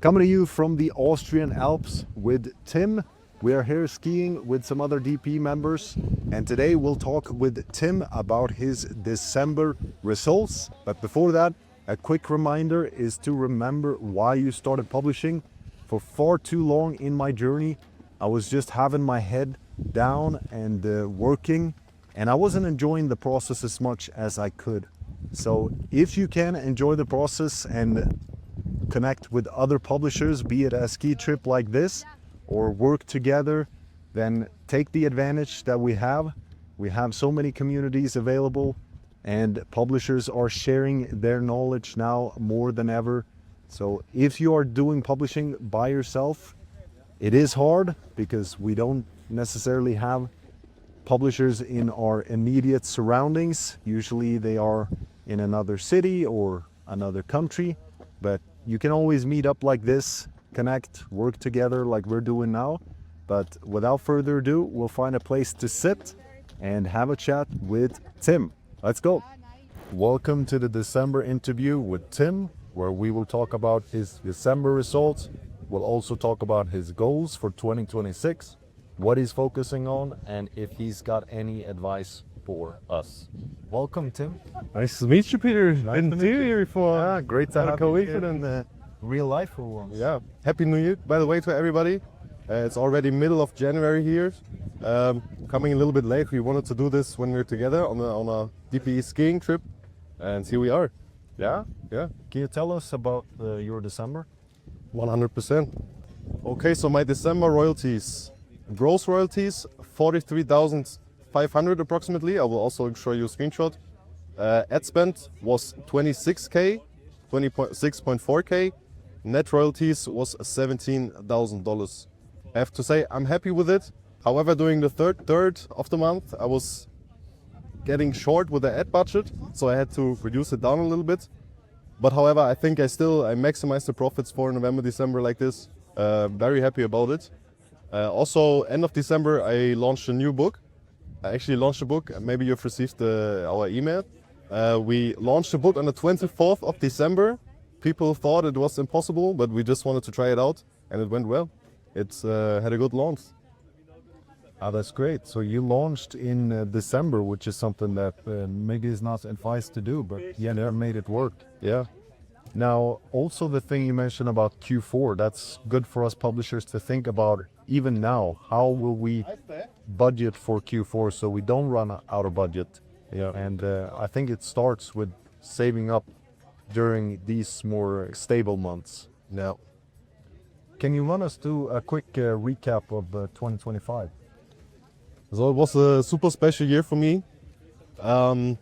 Coming to you from the Austrian Alps with Tim. We are here skiing with some other DPE members, and today we'll talk with Tim about his December results. But before that, a quick reminder is to remember why you started publishing. For far too long in my journey, I was just having my head down and working, and I wasn't enjoying the process as much as I could. So if you can enjoy the process and connect with other publishers, be it a ski trip like this or work together, then take the advantage that we have. We have so many communities available, and publishers are sharing their knowledge now more than ever. So if you are doing publishing by yourself, it is hard because we don't necessarily have publishers in our immediate surroundings. Usually they are in another city or another country, but you can always meet up like this, connect, work together like we're doing now. But without further ado, we'll find a place to sit and have a chat with Tim. Let's go. Welcome to the December interview with Tim, where we will talk about his December results. We'll also talk about his goals for 2026, what he's focusing on, and if he's got any advice for us. Welcome, Tim. Nice to meet you, Peter. Didn't see you here before. Yeah, great to have you here in Real life for once. Yeah, Happy New Year, by the way, to everybody. It's already middle of January here. Coming a little bit late. We wanted to do this when we're together on a DPE skiing trip, and here we are. Yeah? Yeah, Can you tell us about your December? 100%. Okay, so my December royalties, gross royalties, 43,500 approximately. I will also show you a screenshot. Ad spend was 26K, 26.4K. Net royalties was $17,000. I have to say I'm happy with it. However, during the third of the month, I was getting short with the ad budget, so I had to reduce it down a little bit. But however, I think I maximized the profits for November, December like this. Very happy about it. Also, end of December, I launched a new book. I actually launched a book. Maybe you've received our email. We launched a book on the 24th of December. People thought it was impossible, but we just wanted to try it out, and it went well. It's had a good launch. Oh, that's great. So you launched in December, which is something that maybe is not advised to do, but yeah, they made it work. Yeah. Now, also the thing you mentioned about Q4, that's good for us publishers to think about even now. How will we budget for Q4 so we don't run out of budget? Yeah. And I think it starts with saving up during these more stable months. Now, Can you run us through a quick recap of 2025? so it was a super special year for me. The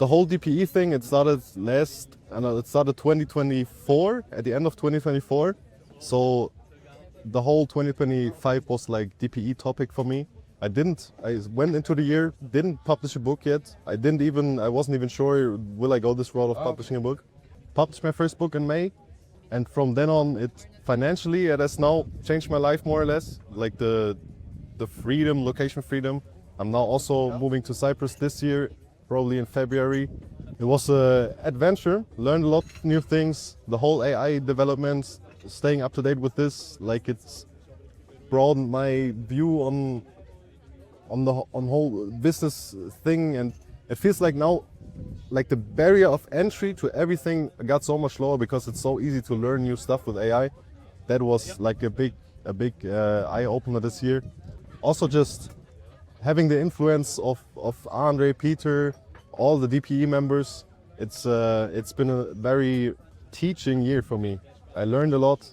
whole DPE thing, it started 2024, at the end of 2024. So the whole 2025 was like DPE topic for me. I went into the year, didn't publish a book yet. I wasn't even sure, will I go this route of publishing a book? Published my first book in May. And from then on, it has now changed my life more or less. Like the freedom, location freedom. I'm now also moving to Cyprus this year, probably in February. It was an adventure, learned a lot of new things. The whole AI development, staying up to date with this, like it's broadened my view on the whole business thing, and it feels like now, like the barrier of entry to everything got so much lower because it's so easy to learn new stuff with AI. That was like a big eye opener this year. Also, just having the influence of Andrey, Peter, all the DPE members. It's been a very teaching year for me. I learned a lot.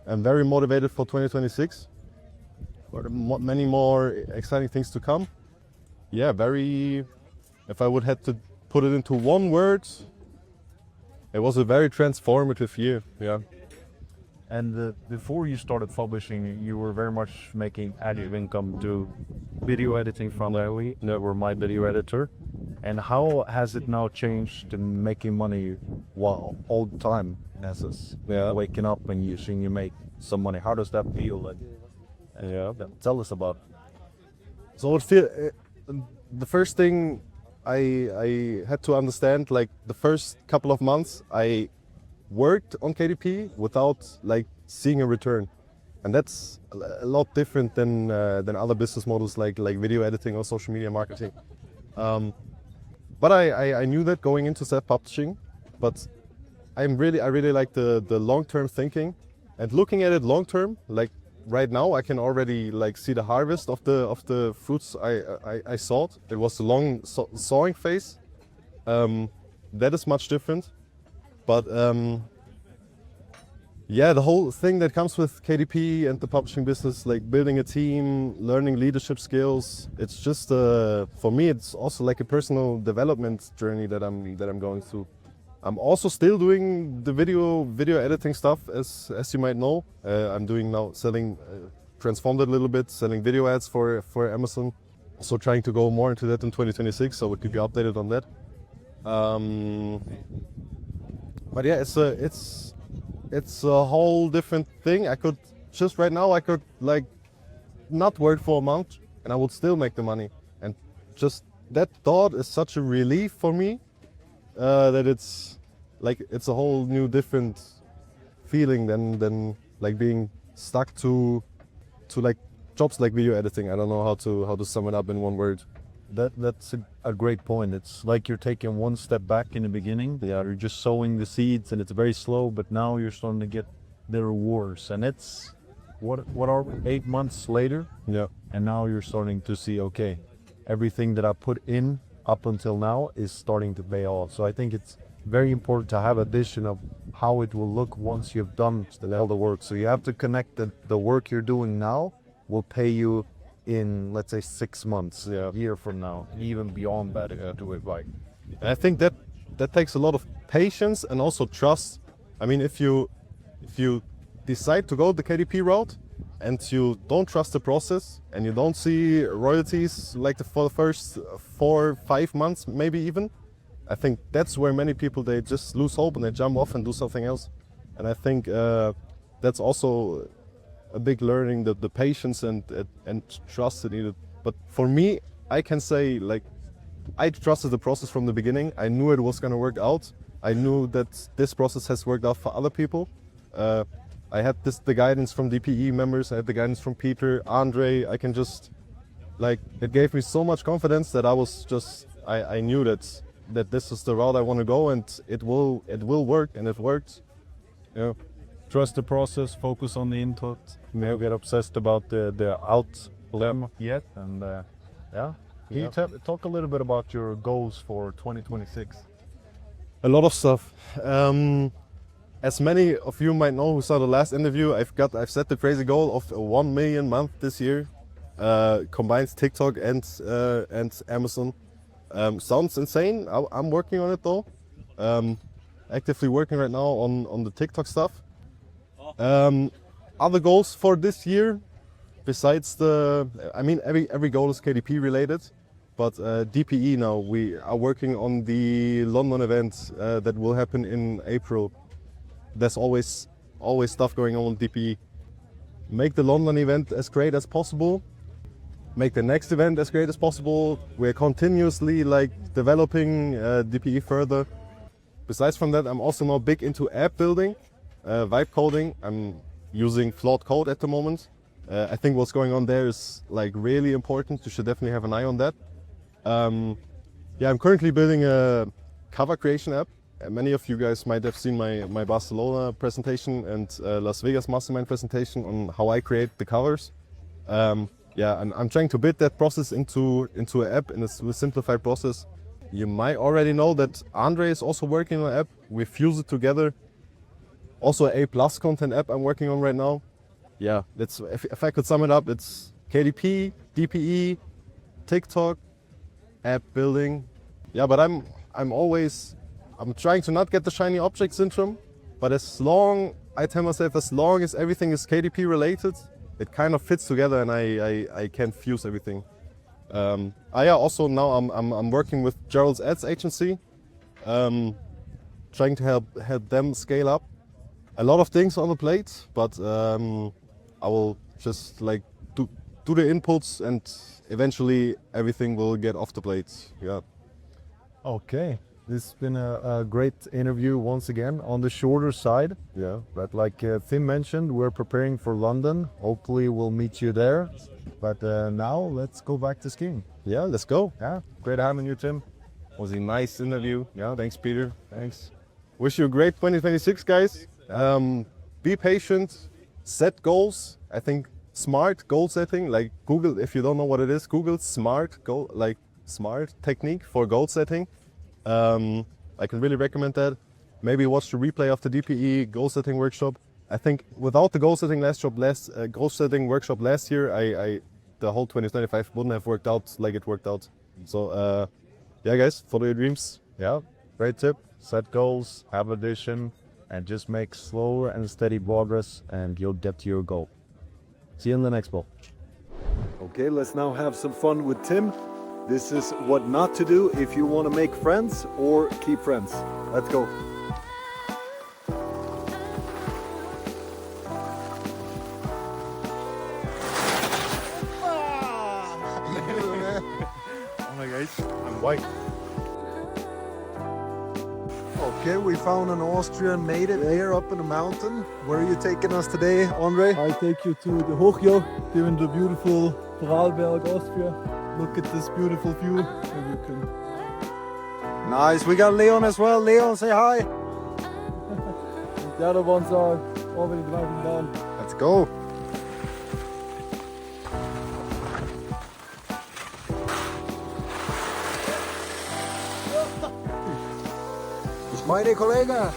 I'm very motivated for 2026. For many more exciting things to come. Yeah, if I would have to put it into one word, it was a very transformative year. Yeah. And before you started publishing, you were very much making active income to video editing from Larry, that were my video editor. And how has it now changed to making money all the time? As waking up and you make some money. How does that feel? Like, tell us about it. So the first thing I had to understand, like the first couple of months, I worked on KDP without like seeing a return, and that's a lot different than other business models like video editing or social media marketing. But I knew that going into self-publishing, but I really like the long-term thinking and looking at it long-term. Like right now, I can already like see the harvest of the fruits I sowed. It was a long sowing phase. That is much different, but yeah, the whole thing that comes with KDP and the publishing business, like building a team, learning leadership skills, it's just for me, it's also like a personal development journey that I'm going through. I'm also still doing the video editing stuff, as you might know. I'm doing now selling, transformed it a little bit, selling video ads for Amazon. Also trying to go more into that in 2026, so we could be updated on that. But yeah, it's a whole different thing. I could just right now, I could like not work for a month and I would still make the money. And just that thought is such a relief for me that it's like it's a whole new different feeling than like being stuck to like jobs like video editing. I don't know how to sum it up in one word. That's a great point. It's like you're taking one step back in the beginning. Yeah, you're just sowing the seeds and it's very slow, but now you're starting to get the rewards. And it's what are we, 8 months later? Yeah. And now you're starting to see, okay, everything that I put in up until now is starting to pay off. So I think it's very important to have a vision of how it will look once you've done all the work. So you have to connect that the work you're doing now will pay you in, let's say, 6 months, a year from now, even beyond that if you do it right. And I think that takes a lot of patience and also trust. I mean, if you decide to go the KDP route and you don't trust the process and you don't see royalties like for the first 4 or 5 months, maybe even, I think that's where many people, they just lose hope and they jump off and do something else. And I think that's also a big learning, the patience and trust it needed. But for me, I can say like I trusted the process from the beginning. I knew it was going to work out. I knew that this process has worked out for other people. I had the guidance from DPE members. I had the guidance from Peter, Andrey. I can just like, it gave me so much confidence that I knew that this is the route I want to go and it will work, and it worked. Yeah. Trust the process, focus on the input, never get obsessed about the outcome yet. And yeah, can you talk a little bit about your goals for 2026? A lot of stuff. As many of you might know who saw the last interview, I've set the crazy goal of 1 million month this year, combines TikTok and Amazon. Sounds insane. I'm working on it though. Actively working right now on the TikTok stuff. Other goals for this year, besides every goal is KDP related, but DPE now, we are working on the London event that will happen in April. There's always stuff going on with DPE. Make the London event as great as possible. Make the next event as great as possible. We're continuously like developing DPE further. Besides from that, I'm also now big into app building. Vibe coding. I'm using flawed code at the moment. I think what's going on there is like really important. You should definitely have an eye on that. Yeah, I'm currently building a cover creation app. Many of you guys might have seen my Barcelona presentation and Las Vegas Mastermind presentation on how I create the covers. Yeah, and I'm trying to build that process into an app in a simplified process. You might already know that Andrey is also working on an app. We fuse it together. Also an A+ content app I'm working on right now. Yeah, that's if I could sum it up, it's KDP, DPE, TikTok, app building. Yeah, but I'm trying to not get the shiny object syndrome. But I tell myself, as long as everything is KDP related, it kind of fits together, and I can fuse everything. Also now I'm working with Gerald's ads agency, trying to help them scale up. A lot of things on the plate, but I will just like do the inputs, and eventually everything will get off the plate. Yeah. Okay. This has been a great interview once again on the shorter side. Yeah. But like Tim mentioned, we're preparing for London. Hopefully we'll meet you there. But now let's go back to skiing. Yeah, let's go. Yeah, great having you, Tim. Was a nice interview. Yeah, thanks, Peter. Thanks. Wish you a great 2026, guys. Be patient, set goals. I think smart goal setting, like Google, if you don't know what it is, Google smart goal, like smart technique for goal setting. I can really recommend that. Maybe watch the replay of the DPE goal setting workshop. I think without the goal setting workshop last year, the whole 2025 wouldn't have worked out like it worked out. So yeah, guys, follow your dreams. Yeah, great tip. Set goals, have a vision, and just make slower and steady progress, and you'll get to your goal. See you in the next bowl. Okay, let's now have some fun with Tim. This is what not to do if you want to make friends or keep friends. Let's go. Oh my guys, I'm white. Okay, we found an Austrian native here up in the mountain. Where are you taking us today, Andrey? I take you to the Hochjoch, here in the beautiful Vorarlberg, Austria. Look at this beautiful view. And you can... Nice, we got Leon as well. Leon, say hi. The other ones are already driving down. Let's go. Meine Kollege.